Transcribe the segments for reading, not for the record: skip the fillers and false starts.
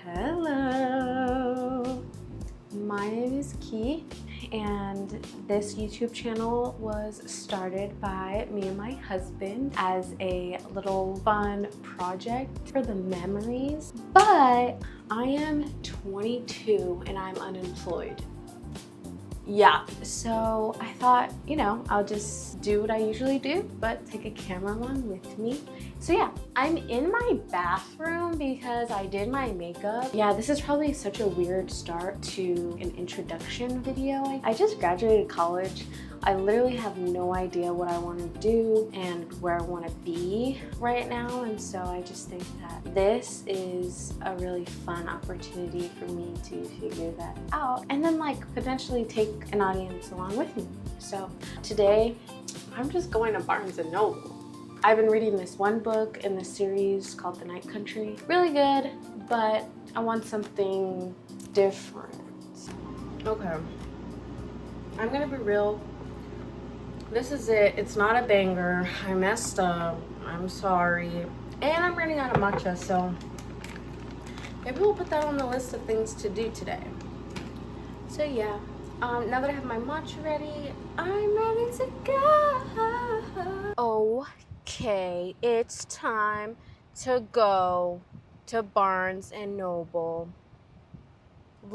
Hello, my name is Key, and this YouTube channel was started by me and my husband as a little fun project for the memories. But I am 22 and I'm unemployed. Yeah, so I thought, I'll just do what I usually do, but take a camera along with me. So yeah, I'm in my bathroom because I did my makeup. Yeah, this is probably such a weird start to an introduction video. I just graduated college. I literally have no idea what I want to do and where I want to be right now. And so I just think that this is a really fun opportunity for me to figure that out and then potentially take an audience along with me. So today I'm just going to Barnes & Noble. I've been reading this one book in the series called The Night Country. Really good, but I want something different. Okay, I'm gonna be real. This is it. It's not a banger. I messed up. I'm sorry. And I'm running out of matcha, so maybe we'll put that on the list of things to do today. So yeah, now that I have my matcha ready, I'm ready to go. Okay, it's time to go to Barnes & Noble.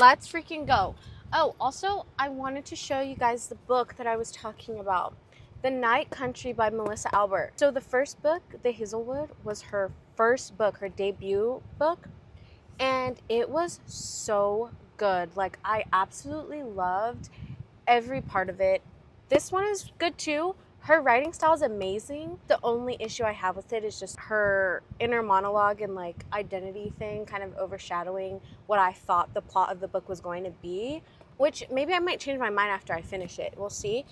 Let's freaking go. Oh, also, I wanted to show you guys the book that I was talking about. The Night Country by Melissa Albert. So the first book, The Hazelwood, was her first book, her debut book. And it was so good. I absolutely loved every part of it. This one is good too. Her writing style is amazing. The only issue I have with it is just her inner monologue and identity thing kind of overshadowing what I thought the plot of the book was going to be, which maybe I might change my mind after I finish it. We'll see.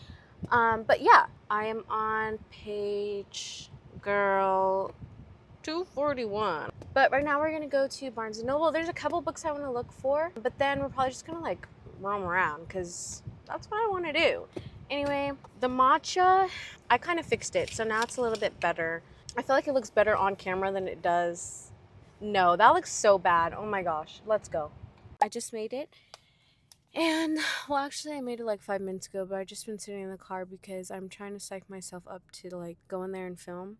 But yeah, I am on page, 241. But right now we're gonna go to Barnes & Noble. There's a couple books I want to look for, but then we're probably just gonna roam around because that's what I want to do. Anyway, the matcha, I kind of fixed it, so now it's a little bit better. I feel like it looks better on camera than it does. No, that looks so bad. Oh my gosh, let's go. I just made it. And, well, actually, I made it 5 minutes ago, but I've just been sitting in the car because I'm trying to psych myself up to, go in there and film.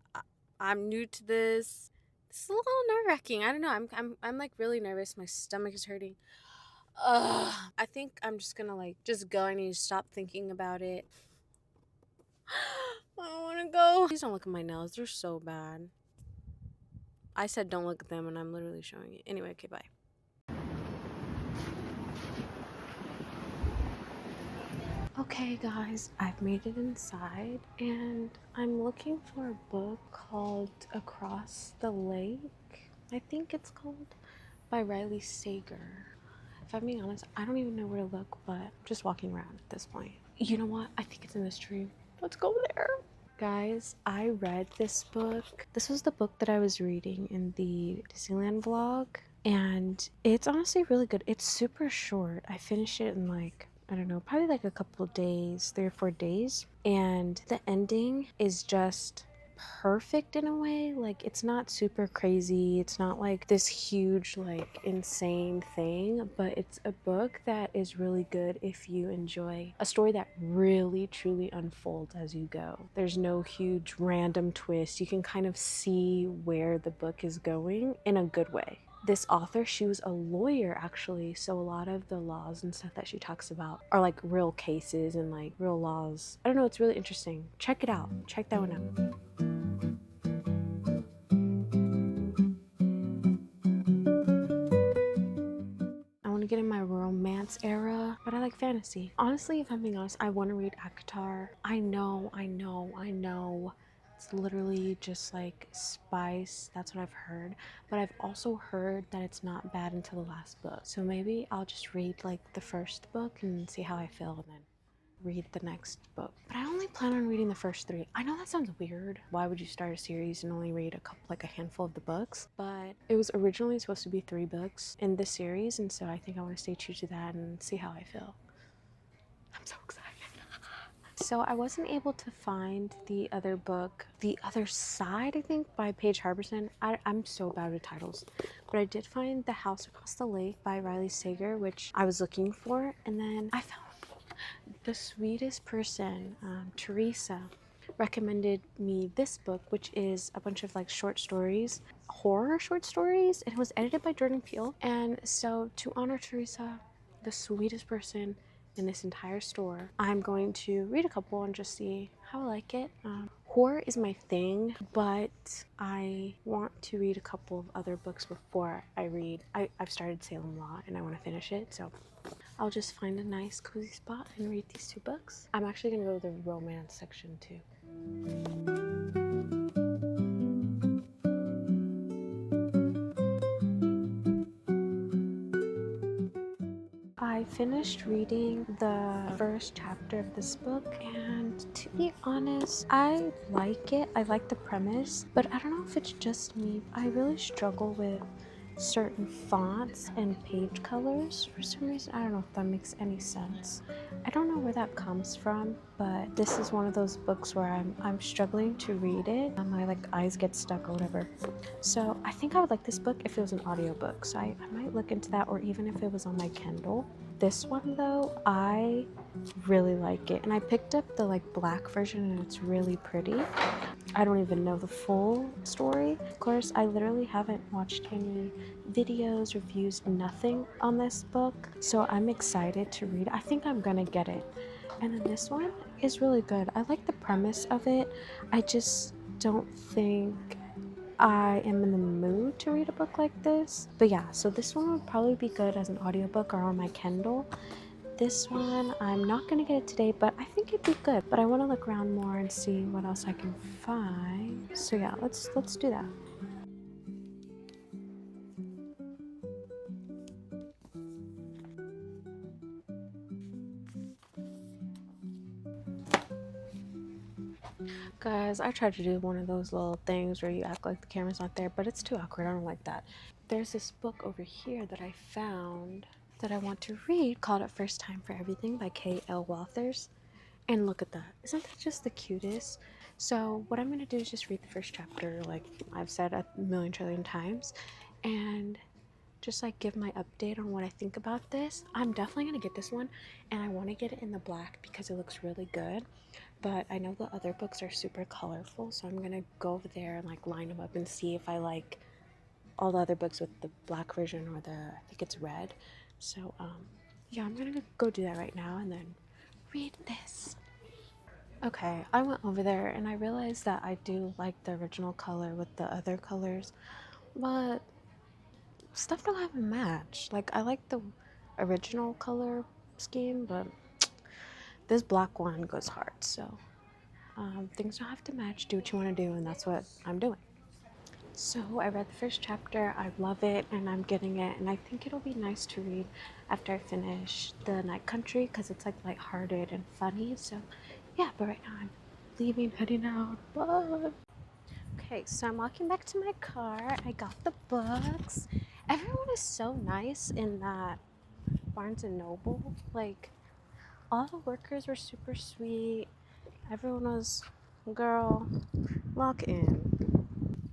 I'm new to this. This is a little nerve-wracking. I don't know. I'm really nervous. My stomach is hurting. I think I'm just gonna, just go. I need to stop thinking about it. I don't want to go. Please don't look at my nails. They're so bad. I said don't look at them, and I'm literally showing it. Anyway, okay, bye. Okay guys, I've made it inside and I'm looking for a book called Across the Lake. I think it's called, by Riley Sager. If I'm being honest, I don't even know where to look, but I'm just walking around at this point. You know what? I think it's in this tree. Let's go there. Guys, I read this book. This was the book that I was reading in the Disneyland vlog, and it's honestly really good. It's super short. I finished it in I don't know, probably a couple of days, 3 or 4 days. And the ending is just perfect in a way. It's not super crazy. It's not this huge, insane thing, but it's a book that is really good if you enjoy a story that really, truly unfolds as you go. There's no huge random twist. You can kind of see where the book is going in a good way. This author, she was a lawyer actually, so a lot of the laws and stuff that she talks about are real cases and real laws. I don't know, it's really interesting. Check it out. Check that one out. I want to get in my romance era, but I like fantasy. Honestly, if I'm being honest, I want to read Akatar. I know. It's literally just spice. That's what I've heard. But I've also heard that it's not bad until the last book. So maybe I'll just read the first book and see how I feel and then read the next book. But I only plan on reading the first 3. I know that sounds weird. Why would you start a series and only read a handful of the books? But it was originally supposed to be 3 books in this series, and so I think I want to stay true to that and see how I feel. I'm so excited. So I wasn't able to find the other book, The Other Side, I think, by Paige Harbison. I'm so bad with titles. But I did find The House Across the Lake by Riley Sager, which I was looking for. And then I found the sweetest person, Teresa, recommended me this book, which is a bunch of like short stories, horror short stories. It was edited by Jordan Peele. And so to honor Teresa, the sweetest person in this entire store, I'm going to read a couple and just see how I like it. Horror is my thing, but I want to read a couple of other books before I read. I've started Salem Law and I want to finish it, so I'll just find a nice cozy spot and read these two books. I'm actually gonna go to the romance section too. I finished reading the first chapter of this book, and to be honest, I like it. I like the premise, but I don't know if it's just me. I really struggle with certain fonts and page colors for some reason. I don't know if that makes any sense. I don't know where that comes from, but this is one of those books where I'm struggling to read it. My like eyes get stuck or whatever. So I think I would like this book if it was an audiobook. So I might look into that, or even if it was on my Kindle. This one though, I really like it. And I picked up the like black version and it's really pretty. I don't even know the full story. Of course, I literally haven't watched any videos, reviews, nothing on this book. So I'm excited to read it. I think I'm gonna get it. And then this one is really good. I like the premise of it. I just don't think I am in the mood to read a book like this. But yeah, so this one would probably be good as an audiobook or on my Kindle. This one, I'm not gonna get it today, but I think it'd be good. But I wanna look around more and see what else I can find. So yeah, let's do that. Guys, I tried to do one of those little things where you act like the camera's not there, but it's too awkward. I don't like that. There's this book over here that I found that I want to read called A First Time for Everything by K.L. Walters. And look at that. Isn't that just the cutest? So what I'm going to do is just read the first chapter, like I've said a million trillion times, and just like give my update on what I think about this. I'm definitely going to get this one, and I want to get it in the black because it looks really good. But I know the other books are super colorful, so I'm going to go over there and like line them up and see if I like all the other books with the black version or I think it's red. So yeah, I'm going to go do that right now and then read this. Okay, I went over there and I realized that I do like the original color with the other colors, but stuff don't have a match. Like, I like the original color scheme, but this black one goes hard, so things don't have to match. Do what you want to do, and that's what I'm doing. So I read the first chapter, I love it, and I'm getting it, and I think it'll be nice to read after I finish The Night Country, because it's like lighthearted and funny. So yeah, but right now I'm leaving, heading out. Bye. Okay, so I'm walking back to my car. I got the books. Everyone is so nice in that Barnes and Noble. Like, all the workers were super sweet. Everyone was, girl, lock in.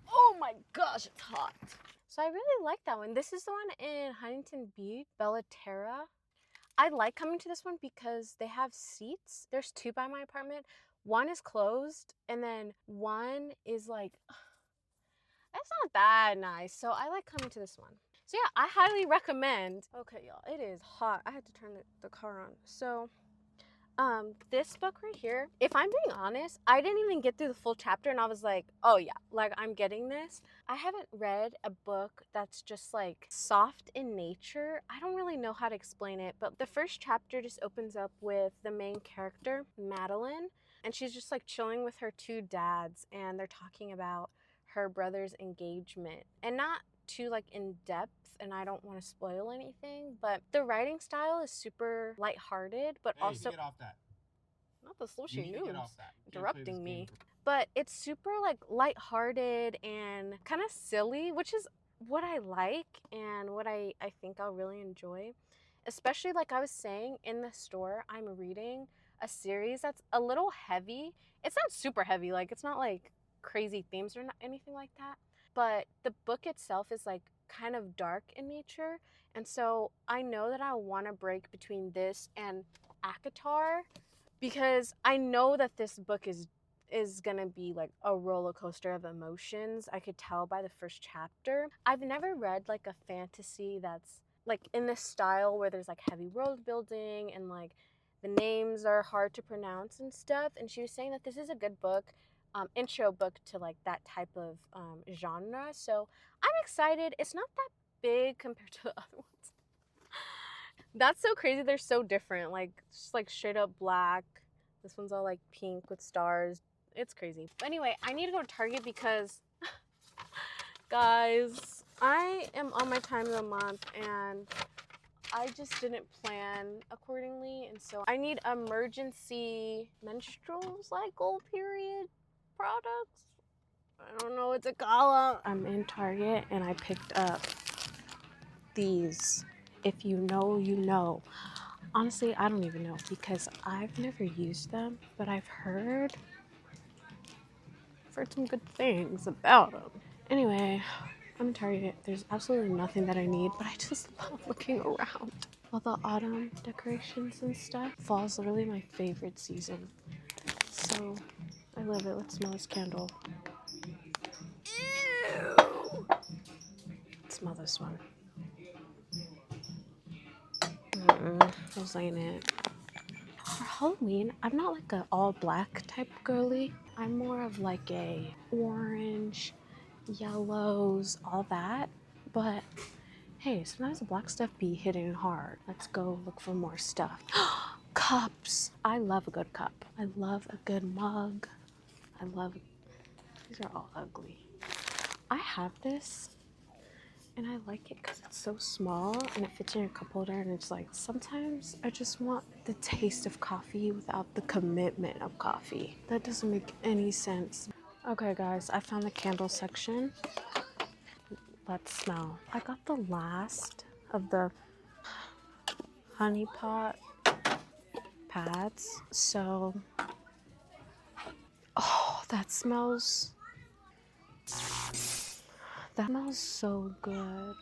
Oh my gosh, it's hot. So I really like that one. This is the one in Huntington Beach, Bellaterra. I like coming to this one because they have seats. There's two by my apartment. One is closed, and then one is like, it's not that nice. So I like coming to this one. So yeah, I highly recommend. Okay, y'all, it is hot. I had to turn the car on. So this book right here, if I'm being honest, I didn't even get through the full chapter and I was like, oh yeah, like I'm getting this. I haven't read a book that's just like soft in nature. I don't really know how to explain it, but the first chapter just opens up with the main character, Madeline, and she's just like chilling with her two dads and they're talking about her brother's engagement, and not too like in depth, and I don't want to spoil anything, but the writing style is super lighthearted, but hey, also get off that. Not the sushi news interrupting me. But it's super like lighthearted and kind of silly, which is what I like and what I think I'll really enjoy. Especially like I was saying in the store I'm reading, a series that's a little heavy. It's not super heavy, like it's not like crazy themes or not, anything like that. But the book itself is like kind of dark in nature. And so I know that I want to break between this and ACOTAR because I know that this book is gonna be like a roller coaster of emotions. I could tell by the first chapter. I've never read like a fantasy that's like in this style where there's like heavy world building and like the names are hard to pronounce and stuff. And she was saying that this is a good book, intro book to like that type of genre. So I'm excited. It's not that big compared to the other ones. That's so crazy. They're so different. Like just like straight up black. This one's all like pink with stars. It's crazy. But anyway, I need to go to Target because guys, I am on my time of the month and I just didn't plan accordingly, and so I need emergency menstrual cycle period products. I don't know what to call them. I'm in Target and I picked up these. If you know, you know. Honestly, I don't even know because I've never used them, but I've heard some good things about them. Anyway, I'm in Target. There's absolutely nothing that I need, but I just love looking around. All the autumn decorations and stuff. Fall's literally my favorite season. So I love it. Let's smell this candle. Ew. Let's smell this one. Those ain't it. For Halloween, I'm not like a all black type girly. I'm more of like a orange, yellows, all that. But hey, sometimes the black stuff be hitting hard. Let's go look for more stuff. Cups. I love a good cup. I love a good mug. These are all ugly. I have this and I like it because it's so small and it fits in your cup holder, and it's like sometimes I just want the taste of coffee without the commitment of coffee. That doesn't make any sense. Okay guys, I found the candle section. Let's smell. I got the last of the honey pot pads. So, oh, that smells so good.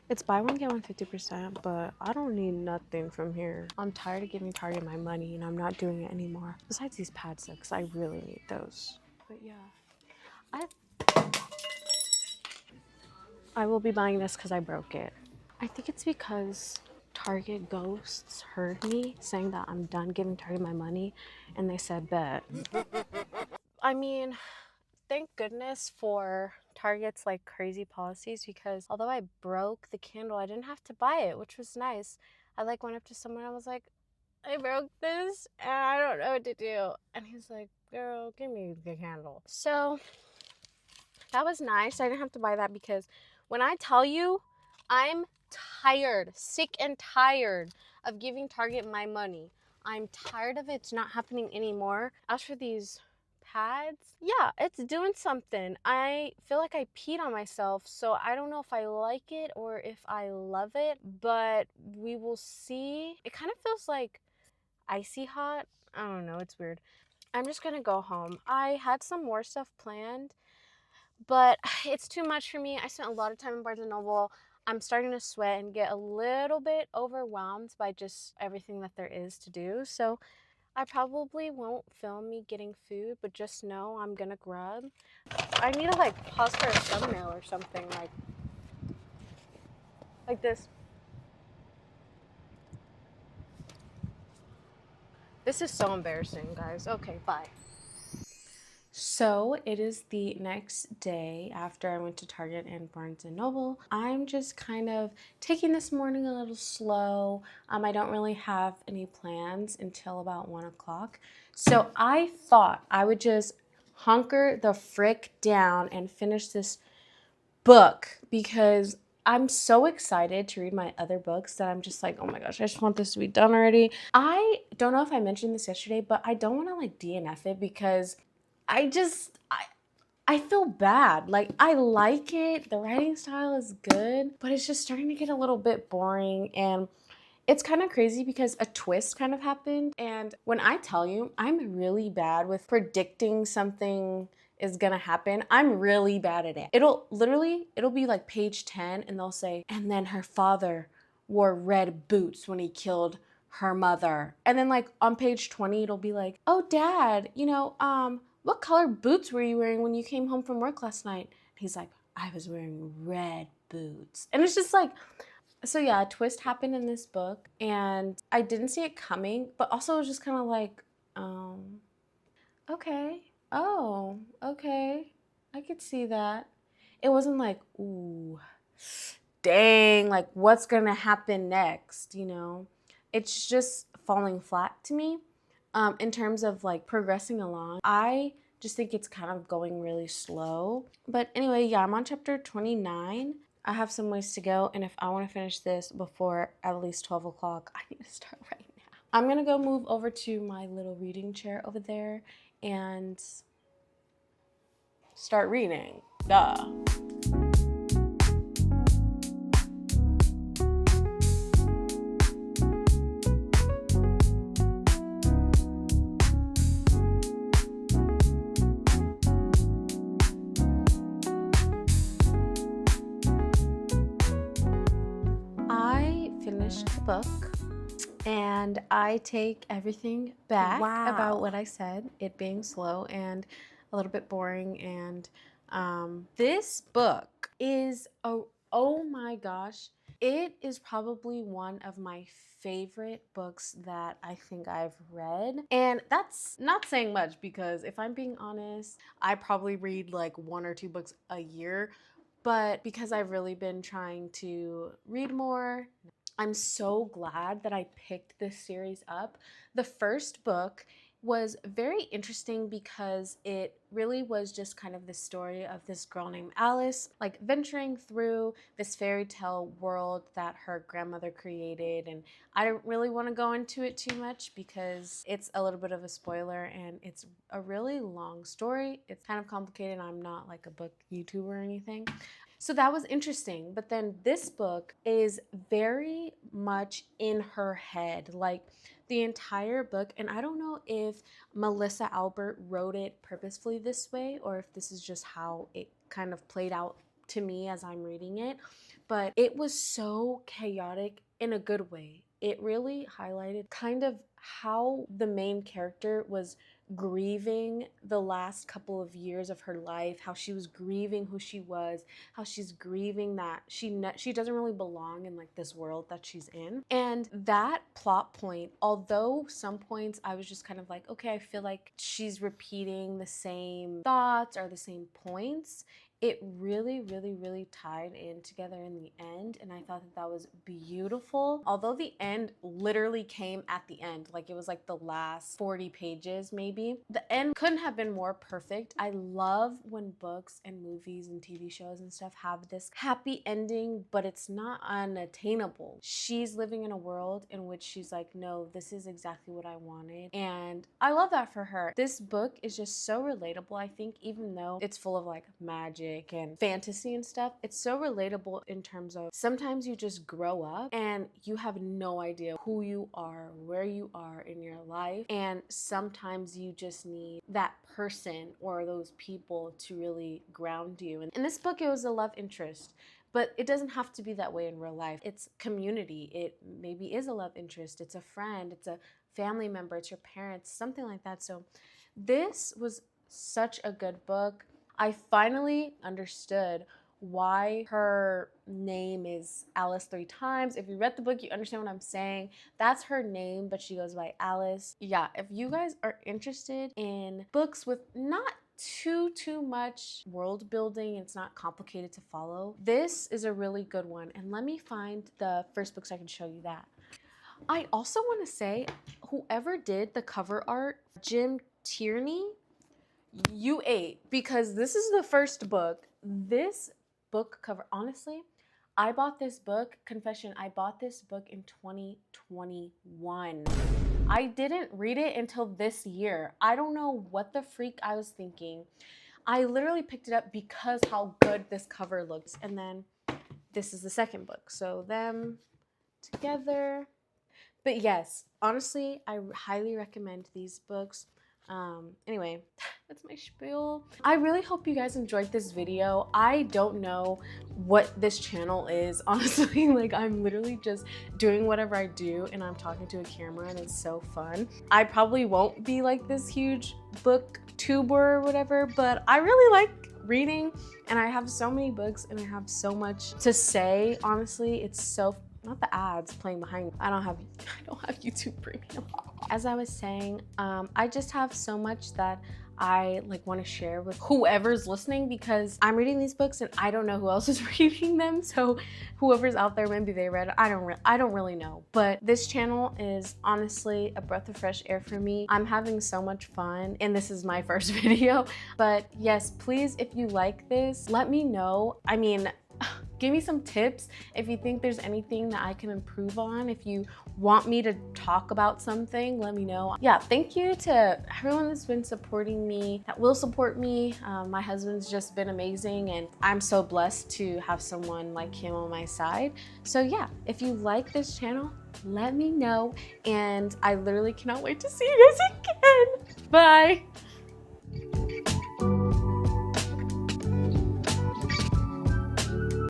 It's buy one get one 50%, but I don't need nothing from here. I'm tired of giving Target my money and I'm not doing it anymore. Besides these pads, because I really need those. But yeah, I will be buying this because I broke it. I think it's because Target ghosts heard me saying that I'm done giving Target my money, and they said bet. I mean, thank goodness for Target's like crazy policies, because although I broke the candle, I didn't have to buy it, which was nice. I like went up to someone and I was like, I broke this and I don't know what to do. And he's like, girl, give me the candle. So that was nice. I didn't have to buy that because when I tell you, I'm tired, sick and tired of giving Target my money. I'm tired of it. It's not happening anymore. As for these pads, yeah, it's doing something. I feel like I peed on myself, so I don't know if I like it or if I love it, but we will see. It kind of feels like icy hot. I don't know, it's weird. I'm just gonna go home. I had some more stuff planned, but it's too much for me. I spent a lot of time in Barnes & Noble. I'm starting to sweat and get a little bit overwhelmed by just everything that there is to do. So I probably won't film me getting food, but just know I'm gonna grub. I need to like pause for a thumbnail or something like this. This is so embarrassing, guys. Okay, bye. So it is the next day after I went to Target and Barnes & Noble. I'm just kind of taking this morning a little slow. I don't really have any plans until about 1 o'clock. So I thought I would just hunker the frick down and finish this book because I'm so excited to read my other books that I'm just like, oh my gosh, I just want this to be done already. I don't know if I mentioned this yesterday, but I don't want to like DNF it because I feel bad. Like, I like it. The writing style is good, but it's just starting to get a little bit boring. And It's kind of crazy because a twist kind of happened. And when I tell you, I'm really bad with predicting something is gonna happen. I'm really bad at it. It'll be like page 10 and they'll say, and then her father wore red boots when he killed her mother. And then like on page 20, it'll be like, oh dad, what color boots were you wearing when you came home from work last night? And he's like, I was wearing red boots. And it's just like, so yeah, a twist happened in this book and I didn't see it coming, but also it was just kind of like, okay, oh, okay, I could see that. It wasn't like, ooh, dang, like what's gonna happen next, It's just falling flat to me in terms of like progressing along. I just think it's kind of going really slow. But anyway, yeah, I'm on chapter 29. I have some ways to go, and if I want to finish this before at least 12 o'clock, I need to start right now. I'm gonna go move over to my little reading chair over there and start reading. Duh. I finished the book and I take everything back about what I said, it being slow and a little bit boring. And this book is, oh my gosh, it is probably one of my favorite books that I think I've read. And that's not saying much because if I'm being honest, I probably read like 1 or 2 books a year. But because I've really been trying to read more, I'm so glad that I picked this series up. The first book was very interesting because it really was just kind of the story of this girl named Alice, like venturing through this fairy tale world that her grandmother created. And I don't really want to go into it too much because it's a little bit of a spoiler and it's a really long story. It's kind of complicated. I'm not like a book YouTuber or anything. So that was interesting. But then this book is very much in her head, like the entire book. And I don't know if Melissa Albert wrote it purposefully this way or if this is just how it kind of played out to me as I'm reading it. But it was so chaotic in a good way. It really highlighted kind of how the main character was grieving the last couple of years of her life, how she was grieving who she was, how she's grieving that she doesn't really belong in like this world that she's in. And that plot point, although some points I was just kind of like, okay, I feel like she's repeating the same thoughts or the same points, it really, really, really tied in together in the end. And I thought that that was beautiful. Although the end literally came at the end, like it was like the last 40 pages maybe. The end couldn't have been more perfect. I love when books and movies and TV shows and stuff have this happy ending, but it's not unattainable. She's living in a world in which she's like, no, this is exactly what I wanted. And I love that for her. This book is just so relatable, I think, even though it's full of like magic and fantasy and stuff. It's so relatable in terms of sometimes you just grow up and you have no idea who you are, where you are in your life. And sometimes you just need that person or those people to really ground you. And in this book, it was a love interest. But it doesn't have to be that way in real life. It's community. It maybe is a love interest. It's a friend. It's a family member. It's your parents, something like that. So this was such a good book. I finally understood why her name is Alice 3 times. If you read the book, you understand what I'm saying. That's her name, but she goes by Alice. Yeah, if you guys are interested in books with not too much world building, it's not complicated to follow, this is a really good one. And let me find the first book so I can show you that. I also want to say, whoever did the cover art, Jim Tierney, you ate, because this is the first book. This book cover, honestly, I bought this book, confession, I bought this book in 2021. I didn't read it until this year. I don't know what the freak I was thinking. I literally picked it up because how good this cover looks. And then this is the second book. So them together. But yes, honestly, I highly recommend these books. Anyway, that's my spiel. I really hope you guys enjoyed this video. I don't know what this channel is, honestly. Like, I'm literally just doing whatever I do and I'm talking to a camera and it's so fun. I probably won't be like this huge book tuber or whatever, but I really like reading and I have so many books and I have so much to say. Honestly, it's so not the ads playing behind me. I don't have YouTube Premium. As I was saying, I just have so much that I want to share with whoever's listening, because I'm reading these books and I don't know who else is reading them. So whoever's out there, maybe they read it. I don't really know. But this channel is honestly a breath of fresh air for me. I'm having so much fun and this is my first video. But yes, please, if you like this, let me know. I mean, give me some tips if you think there's anything that I can improve on. If you want me to talk about something, let me know. Yeah, thank you to everyone that's been supporting me, that will support me. My husband's just been amazing and I'm so blessed to have someone like him on my side. So yeah, if you like this channel, let me know. And I literally cannot wait to see you guys again. Bye.